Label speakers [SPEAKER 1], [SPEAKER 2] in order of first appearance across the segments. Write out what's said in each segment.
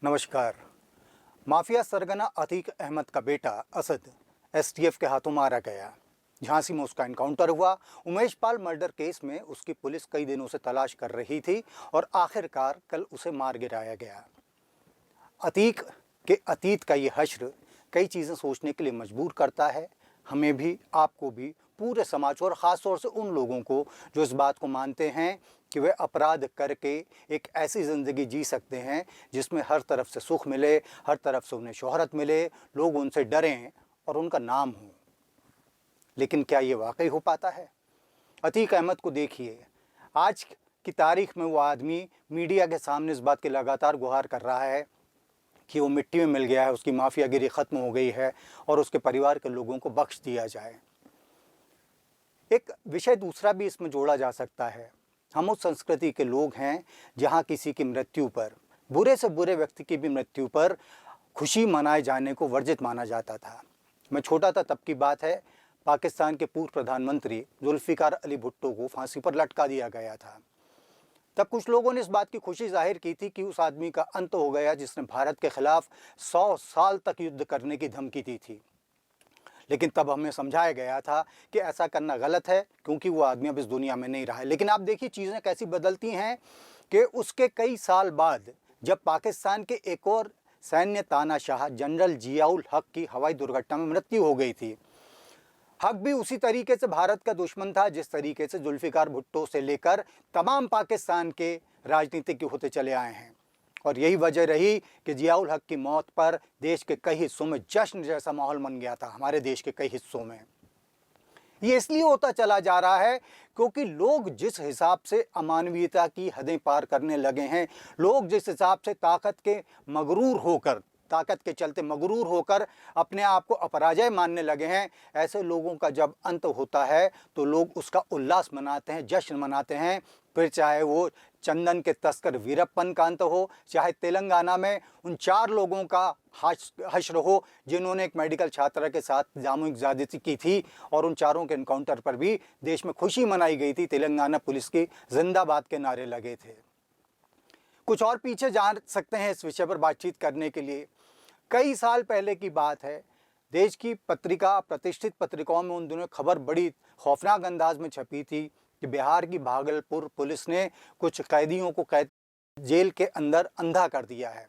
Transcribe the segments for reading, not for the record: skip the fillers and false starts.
[SPEAKER 1] नमस्कार। माफिया सरगना अतीक अहमद का बेटा असद एसटीएफ के हाथों मारा गया। झांसी में उसका एनकाउंटर हुआ। उमेश पाल मर्डर केस में उसकी पुलिस कई दिनों से तलाश कर रही थी और आखिरकार कल उसे मार गिराया गया। अतीक के अतीत का ये हश्र कई चीज़ें सोचने के लिए मजबूर करता है, हमें भी, आपको भी, पूरे समाज को, और ख़ास तौर से उन लोगों को जो इस बात को मानते हैं कि वे अपराध करके एक ऐसी ज़िंदगी जी सकते हैं जिसमें हर तरफ से सुख मिले, हर तरफ से उन्हें शोहरत मिले, लोग उनसे डरें और उनका नाम हो। लेकिन क्या ये वाकई हो पाता है? अतीक अहमद को देखिए, आज की तारीख में वो आदमी मीडिया के सामने इस बात की लगातार गुहार कर रहा है कि वो मिट्टी में मिल गया है, उसकी माफियागिरी ख़त्म हो गई है और उसके परिवार के लोगों को बख्श दिया जाए। एक विषय दूसरा भी इसमें जोड़ा जा सकता है। हम उस संस्कृति के लोग हैं जहाँ किसी की मृत्यु पर, बुरे से बुरे व्यक्ति की भी मृत्यु पर खुशी मनाए जाने को वर्जित माना जाता था। मैं छोटा था तब की बात है, पाकिस्तान के पूर्व प्रधानमंत्री जुल्फ़िकार अली भुट्टो को फांसी पर लटका दिया गया था। तब कुछ लोगों ने इस बात की खुशी जाहिर की थी कि उस आदमी का अंत हो गया जिसने भारत के खिलाफ 100 साल तक युद्ध करने की धमकी दी थी। लेकिन तब हमें समझाया गया था कि ऐसा करना गलत है क्योंकि वो आदमी अब इस दुनिया में नहीं रहा है। लेकिन आप देखिए चीज़ें कैसी बदलती हैं कि उसके कई साल बाद जब पाकिस्तान के एक और सैन्य तानाशाह जनरल जियाउल हक की हवाई दुर्घटना में मृत्यु हो गई थी। हक भी उसी तरीके से भारत का दुश्मन था जिस तरीके से जुल्फ़िकार भुट्टो से लेकर तमाम पाकिस्तान के राजनीतिज्ञ होते चले आए हैं। और यही वजह रही कि जियाउल हक की मौत पर देश के कई हिस्सों में जश्न जैसा माहौल बन गया था। हमारे देश के कई हिस्सों में ये इसलिए होता चला जा रहा है क्योंकि लोग जिस हिसाब से अमानवीयता की हदें पार करने लगे हैं, लोग जिस हिसाब से ताकत के चलते मगरूर होकर अपने आप को अपराजय मानने लगे हैं, ऐसे लोगों का जब अंत होता है तो लोग उसका उल्लास मनाते हैं, जश्न मनाते हैं। फिर चाहे वो चंदन के तस्कर वीरप्पन का अंत हो, चाहे तेलंगाना में उन 4 लोगों का हश्र हो जिन्होंने एक मेडिकल छात्रा के साथ सामूहिक ज्यादती की थी और उन चारों के एनकाउंटर पर भी देश में खुशी मनाई गई थी। तेलंगाना पुलिस की जिंदाबाद के नारे लगे थे। कुछ और पीछे जा सकते हैं इस विषय पर बातचीत करने के लिए। कई साल पहले की बात है, देश की पत्रिका, प्रतिष्ठित पत्रिकाओं में उन दिनों खबर बड़ी खौफनाक अंदाज में छपी थी कि बिहार की भागलपुर पुलिस ने कुछ कैदियों को जेल के अंदर अंधा कर दिया है।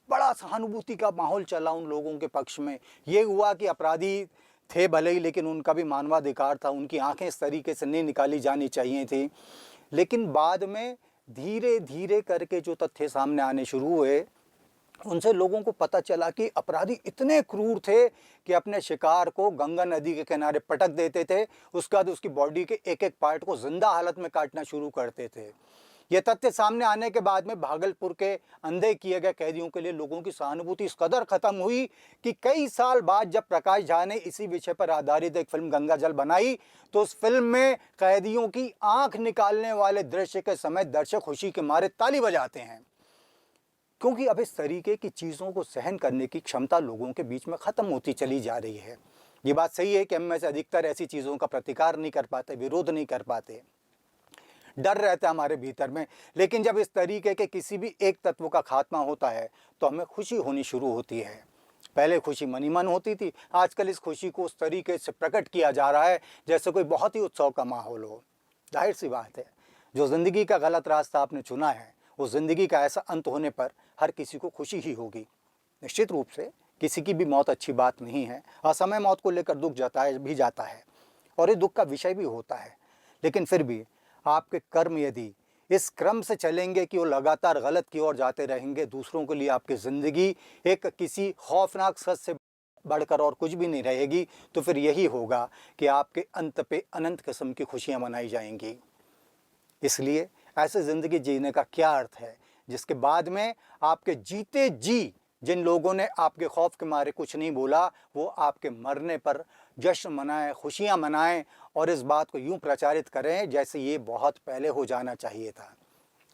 [SPEAKER 1] बड़ा सहानुभूति का माहौल चला उन लोगों के पक्ष में। ये हुआ कि अपराधी थे भले ही, लेकिन उनका भी मानवाधिकार था, उनकी आंखें इस तरीके से नहीं निकाली जानी चाहिए थी। लेकिन बाद में धीरे धीरे करके जो तथ्य सामने आने शुरू हुए, उनसे लोगों को पता चला कि अपराधी इतने क्रूर थे कि अपने शिकार को गंगा नदी के किनारे पटक देते थे, उसके बाद उसकी बॉडी के एक एक पार्ट को जिंदा हालत में काटना शुरू करते थे। ये तथ्य सामने आने के बाद में भागलपुर के अंधे किए गए कैदियों के लिए लोगों की सहानुभूति इस कदर खत्म हुई कि कई साल बाद जब प्रकाश झा ने इसी विषय पर आधारित एक फिल्म गंगा जल बनाई तो उस फिल्म में कैदियों की आंख निकालने वाले दृश्य के समय दर्शक खुशी के मारे ताली बजाते हैं, क्योंकि अब इस तरीके की चीज़ों को सहन करने की क्षमता लोगों के बीच में ख़त्म होती चली जा रही है। ये बात सही है कि हम में से अधिकतर ऐसी चीज़ों का प्रतिकार नहीं कर पाते, विरोध नहीं कर पाते, डर रहता है हमारे भीतर में। लेकिन जब इस तरीके के किसी भी एक तत्व का खात्मा होता है तो हमें खुशी होनी शुरू होती है। पहले खुशी मनी मन होती थी, आजकल इस खुशी को उस तरीके से प्रकट किया जा रहा है जैसे कोई बहुत ही उत्सव का माहौल हो। जाहिर सी बात है, जो ज़िंदगी का गलत रास्ता आपने चुना है उस ज़िंदगी का ऐसा अंत होने पर हर किसी को खुशी ही होगी। निश्चित रूप से किसी की भी मौत अच्छी बात नहीं है, असमय मौत को लेकर दुख जाता है और ये दुख का विषय भी होता है। लेकिन फिर भी आपके कर्म यदि इस क्रम से चलेंगे कि वो लगातार गलत की ओर जाते रहेंगे, दूसरों के लिए आपकी ज़िंदगी एक किसी खौफनाक सच से बढ़कर और कुछ भी नहीं रहेगी, तो फिर यही होगा कि आपके अंत पे अनंत किस्म की खुशियाँ मनाई जाएंगी। इसलिए ऐसे ज़िंदगी जीने का क्या अर्थ है जिसके बाद में आपके जीते जी जिन लोगों ने आपके खौफ के मारे कुछ नहीं बोला, वो आपके मरने पर जश्न मनाएं, खुशियां मनाएं और इस बात को यूं प्रचारित करें जैसे ये बहुत पहले हो जाना चाहिए था।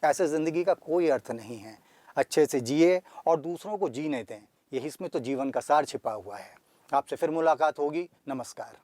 [SPEAKER 1] ऐसे ज़िंदगी का कोई अर्थ नहीं है। अच्छे से जिए और दूसरों को जीने दें, यही इसमें तो जीवन का सार छिपा हुआ है। आपसे फिर मुलाकात होगी। नमस्कार।